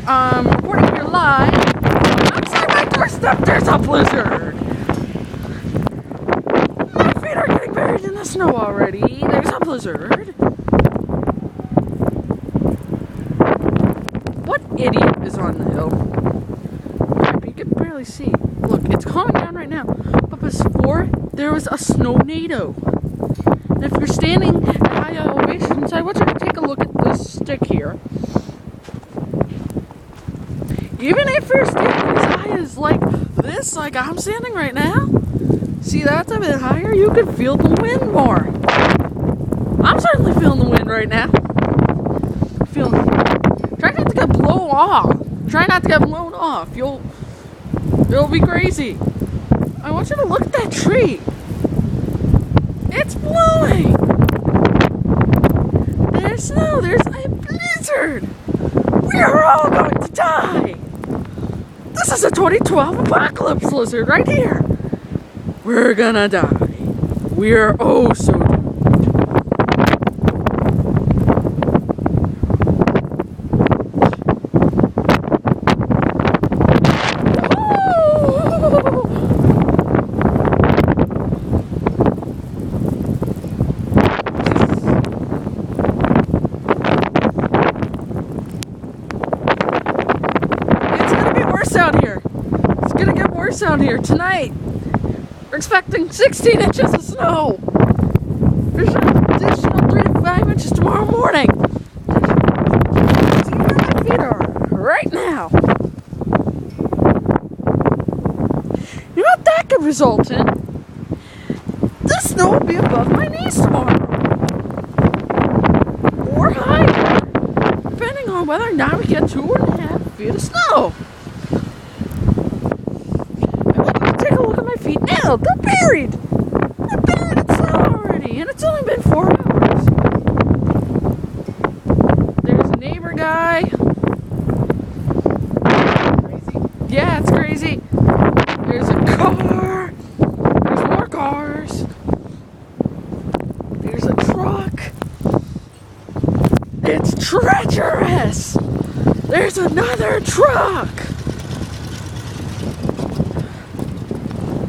Reporting here live. Outside my doorstep, there's a blizzard. My feet are getting buried in the snow already. There's a blizzard. What idiot is on the hill? You can barely see. Look, it's calming down right now. But before, there was a snow-nado. And if you're standing at high elevations, I want you to take a look at this stick here. Even if you're standing as high as like this, like I'm standing right now, see that's a bit higher, you can feel the wind more. I'm certainly feeling the wind right now. Try not to get blown off. Try not to get blown off. It'll be crazy. I want you to look at that tree. It's blowing. There's snow. There's a blizzard. We are all going to die. This is a 2012 apocalypse blizzard right here. We're gonna die. We're oh so doomed. Out here. It's gonna get worse out here tonight. We're expecting 16 inches of snow. There's an additional 3 to 5 inches tomorrow morning. See where my feet are right now. You know what that could result in? The snow will be above my knees tomorrow. Or higher. Depending on whether or not we get 2.5 feet of snow. Take a look at my feet now. They're buried. They're buried in snow already. And it's only been 4 hours. There's a neighbor guy. Crazy. Yeah, it's crazy. There's a car. There's more cars. There's a truck. It's treacherous. There's another truck.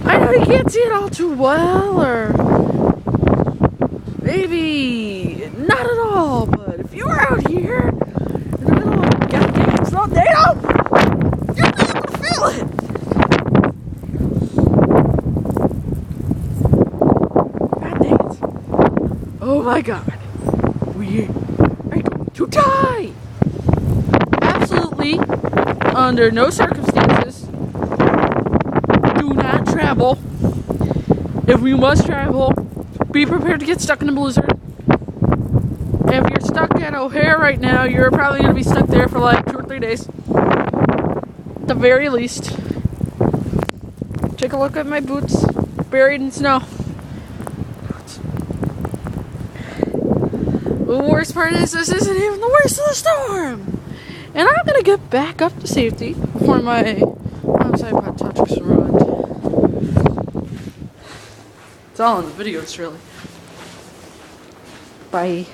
I know you can't see it all too well, or maybe not at all, but if you were out here in the middle of a goddamn tornado, you'll be able to feel it. God dang it. Oh my god. We are going to die. Absolutely, under no circumstances, do not travel. If we must travel, be prepared to get stuck in a blizzard. If you're stuck at O'Hare right now, you're probably going to be stuck there for like 2 or 3 days. At the very least. Take a look at my boots, buried in snow. The worst part is this isn't even the worst of the storm. And I'm going to get back up to safety before my outside pot touch is ruined. It's all in the videos, really. Bye.